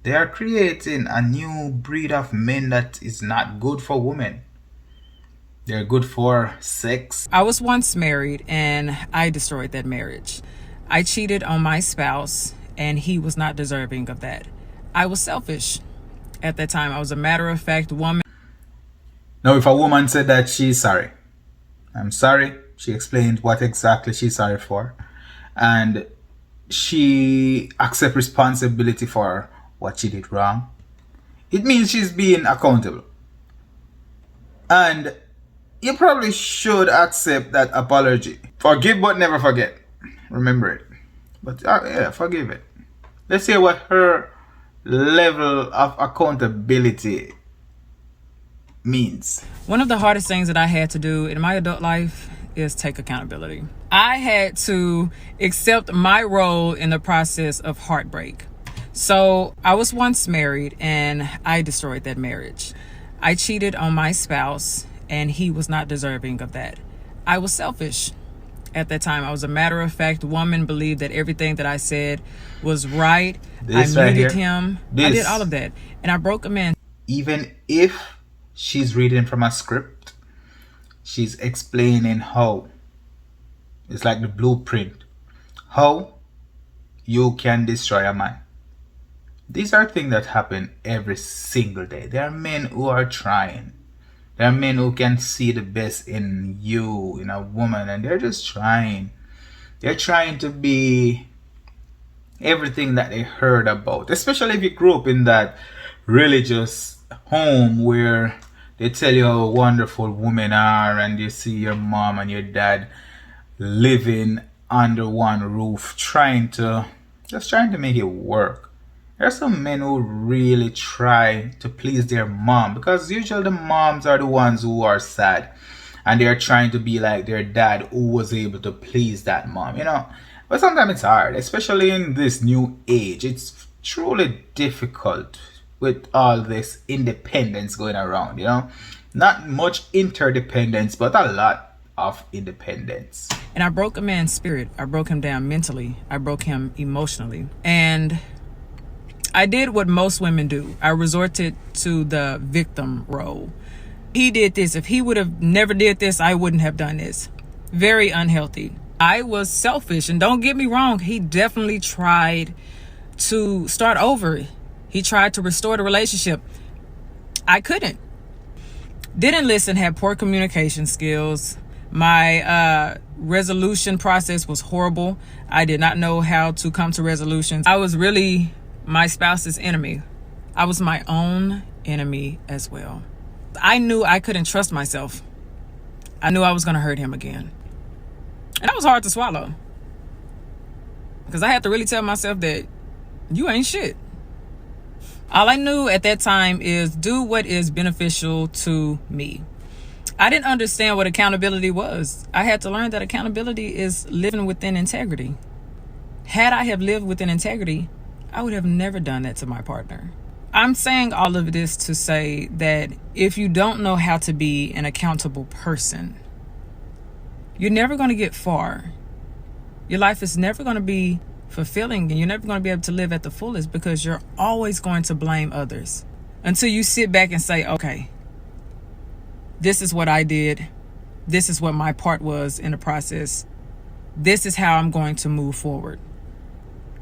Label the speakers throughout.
Speaker 1: They are creating a new breed of men that is not good for women. They're good for sex.
Speaker 2: I was once married and I destroyed that marriage. I cheated on my spouse and he was not deserving of that. I was selfish. At that time, I was a matter of fact woman.
Speaker 1: Now, if a woman said that she's sorry, I'm sorry, she explained what exactly she's sorry for, and she accept responsibility for what she did wrong, it means she's being accountable. And you probably should accept that apology. Forgive but never forget. Remember it. But yeah, forgive it. Let's see what her level of accountability means.
Speaker 2: One of the hardest things that I had to do in my adult life is take accountability. I had to accept my role in the process of heartbreak. So I was once married and I destroyed that marriage. I cheated on my spouse and he was not deserving of that. I was selfish. At that time, I was a matter of fact woman, believed that everything that I said was right.
Speaker 1: This
Speaker 2: I
Speaker 1: right
Speaker 2: muted
Speaker 1: here.
Speaker 2: him. I did all of that. And I broke a man.
Speaker 1: Even if she's reading from a script, she's explaining how. It's like the blueprint. How you can destroy a man. These are things that happen every single day. There are men who are trying. There are men who can see the best in you, in a woman, and they're just trying. They're trying to be everything that they heard about. Especially if you grew up in that religious home where they tell you how wonderful women are, and you see your mom and your dad living under one roof, trying to make it work. There are some men who really try to please their mom, because usually the moms are the ones who are sad and they're trying to be like their dad who was able to please that mom. But sometimes it's hard, especially in this new age. It's truly difficult with all this independence going around. Not much interdependence, but a lot of independence.
Speaker 2: And I broke a man's spirit. I broke him down mentally. I broke him emotionally. And I did what most women do. I resorted to the victim role. He did this. If he would have never did this, I wouldn't have done this. Very unhealthy. I was selfish. And don't get me wrong, he definitely tried to start over. He tried to restore the relationship. I couldn't. Didn't listen, had poor communication skills. My resolution process was horrible. I did not know how to come to resolutions. I was really my spouse's enemy. I was my own enemy as well. I knew I couldn't trust myself. I knew I was going to hurt him again. And that was hard to swallow. Because I had to really tell myself that you ain't shit. All I knew at that time is do what is beneficial to me. I didn't understand what accountability was. I had to learn that accountability is living within integrity. Had I have lived within integrity, I would have never done that to my partner. I'm saying all of this to say that if you don't know how to be an accountable person, you're never going to get far. Your life is never going to be fulfilling, and you're never going to be able to live at the fullest because you're always going to blame others until you sit back and say, okay, this is what I did. This is what my part was in the process. This is how I'm going to move forward.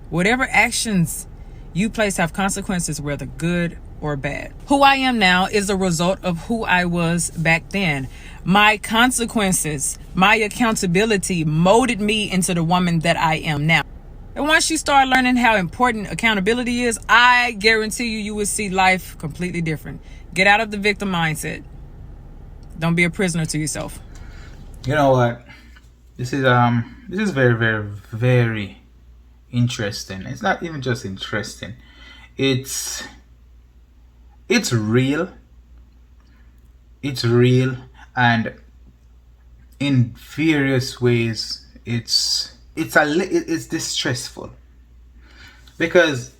Speaker 2: Whatever actions you place have consequences, whether good or bad. Who I am now is a result of who I was back then. My consequences, my accountability molded me into the woman that I am now. And once you start learning how important accountability is, I guarantee you will see life completely different. Get out of the victim mindset. Don't be a prisoner to yourself.
Speaker 1: You know what? This is very, very, very interesting. It's not even just interesting. It's real. It's real, and in various ways, it's distressful, because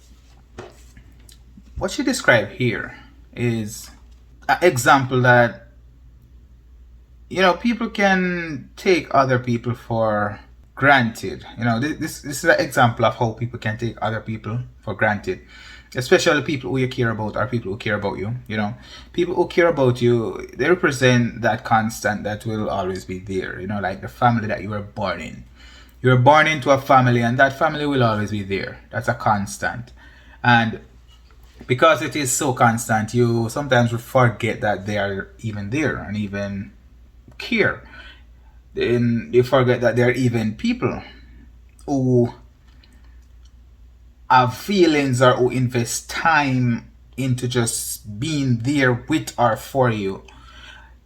Speaker 1: what you describe here is an example that people can take other people for granted. This is an example of how people can take other people for granted. especially people who you care about or people who care about you. You know, people who care about you, they represent that constant that will always be there. You know, like the family that you were born in. You were born into a family, and that family will always be there. That's a constant. And because it is so constant, you sometimes will forget that they are even there and even care. Then you forget that there are even people who have feelings or who invest time into just being there with or for you.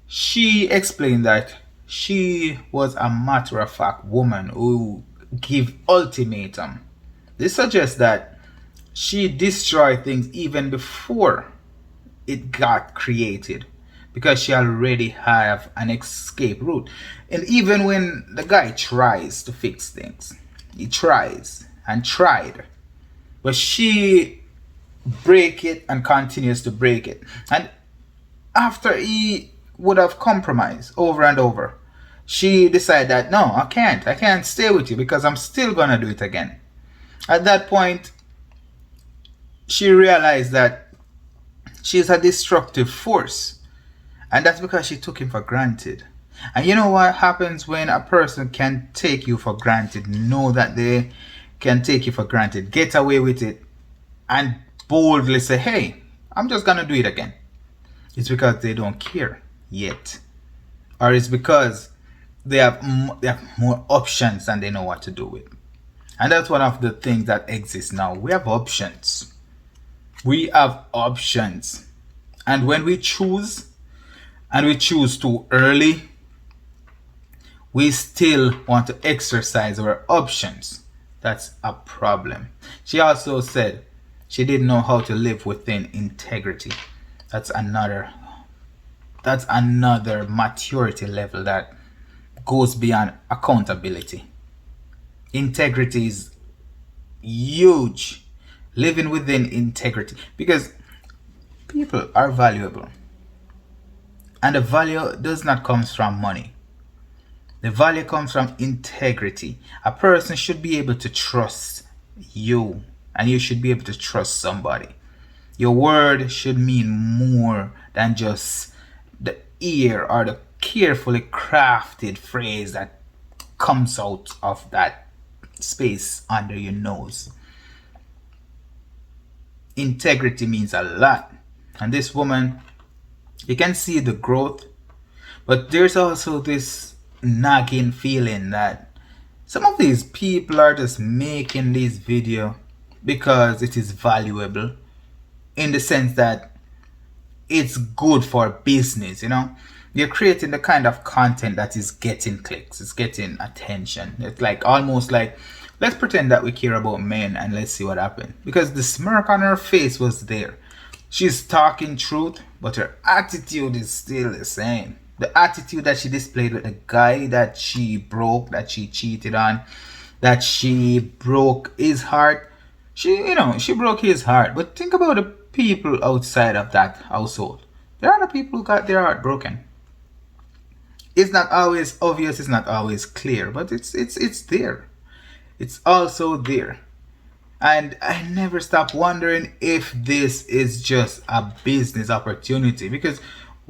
Speaker 1: She explained that she was a matter of fact woman who give ultimatum. This suggests that she destroyed things even before it got created because she already have an escape route. And even when the guy tries to fix things, he tries and tried, but she break it and continues to break it. And after he would have compromised over and over, she decided that no, I can't stay with you because I'm still gonna do it again. At that point, she realized that she's a destructive force, and that's because she took him for granted. And you know what happens when a person can take you for granted, know that they can take you for granted, get away with it, and boldly say, hey, I'm just gonna do it again? It's because they don't care yet, or it's because they have more options than they know what to do with. And that's one of the things that exists now. We have options. We have options. And when we choose, and we choose too early, we still want to exercise our options. That's a problem. She also said she didn't know how to live within integrity. That's another maturity level that goes beyond accountability. Integrity is huge. Living within integrity, because people are valuable, and the value does not come from money. The value comes from integrity. A person should be able to trust you, and you should be able to trust somebody. Your word should mean more than just the ear or the carefully crafted phrase that comes out of that space under your nose. Integrity means a lot. And this woman, you can see the growth, but there's also this nagging feeling that some of these people are just making this video because it is valuable, in the sense that it's good for business. You know, you're creating the kind of content that is getting clicks, it's getting attention. It's like almost like, let's pretend that we care about men and let's see what happened. Because the smirk on her face was there. She's talking truth, but her attitude is still the same. The attitude that she displayed with the guy that she broke, that she cheated on, that she broke his heart. She broke his heart. But think about the people outside of that household. There are the people who got their heart broken. It's not always obvious, it's not always clear, but it's there. It's also there. And I never stop wondering if this is just a business opportunity. Because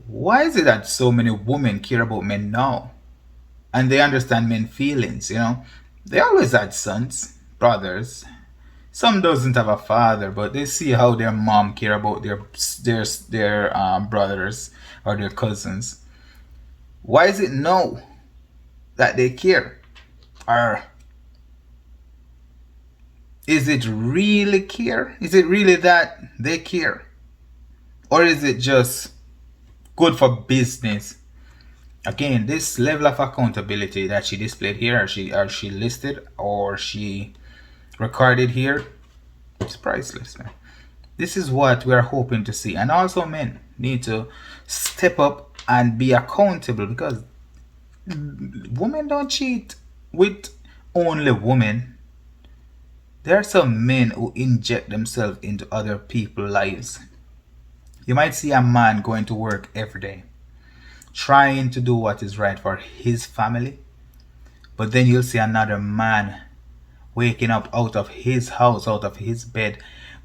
Speaker 1: why is it that so many women care about men now? And they understand men's feelings, They always had sons, brothers. Some doesn't have a father, but they see how their mom care about their brothers or their cousins. Why is it now that they care? Or is it really care? Is it really that they care? Or is it just good for business? Again, this level of accountability that she displayed here, or she listed, or she recorded here, it's priceless, man. This is what we are hoping to see. And also men need to step up and be accountable, because women don't cheat with only women. There are some men who inject themselves into other people's lives. You might see a man going to work every day, trying to do what is right for his family, but then you'll see another man waking up out of his house, out of his bed,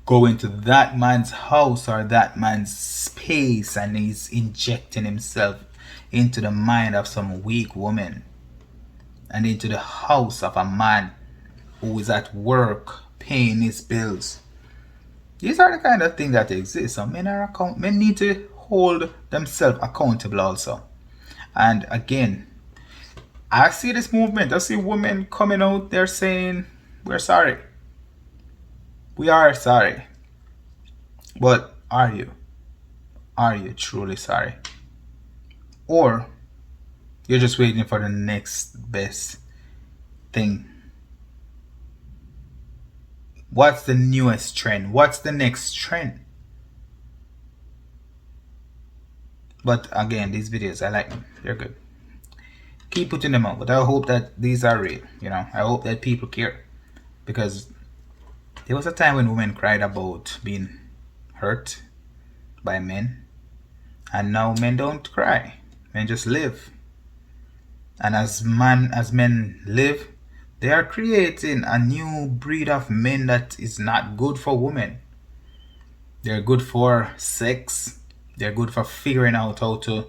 Speaker 1: go into that man's house or that man's space and he's injecting himself into the mind of some weak woman and into the house of a man who is at work paying his bills. These are the kind of things that exist. So men need to hold themselves accountable also. And again, I see this movement. I see women coming out there saying, we're sorry. We are sorry. But are you? Are you truly sorry? Or you're just waiting for the next best thing? What's the newest trend? What's the next trend? But again, these videos, I like them. They're good. Keep putting them out. But I hope that these are real. You know, I hope that people care. Because there was a time when women cried about being hurt by men. And now men don't cry. Men just live. And as men live, they are creating a new breed of men that is not good for women. They're good for sex. They're good for figuring out how to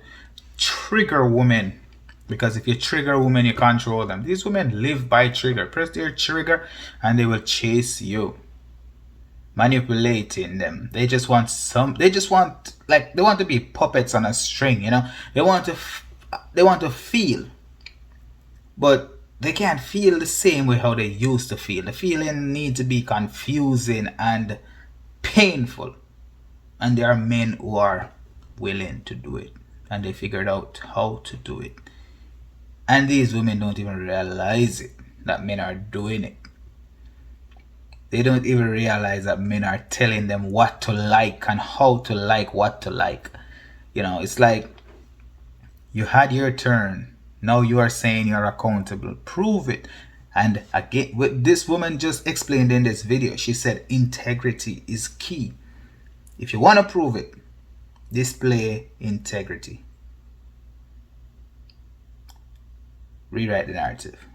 Speaker 1: trigger women. Because if you trigger a woman, you control them. These women live by trigger. Press their trigger and they will chase you. Manipulating them. They just want they want to be puppets on a string, you know. They want to feel. But they can't feel the same way how they used to feel. The feeling needs to be confusing and painful. And there are men who are willing to do it. And they figured out how to do it. And these women don't even realize it, that men are doing it. They don't even realize that men are telling them what to like and how to like what to like. You know, it's like you had your turn. Now you are saying you're accountable. Prove it. And again, what this woman just explained in this video, she said integrity is key. If you want to prove it, display integrity. Rewrite the narrative.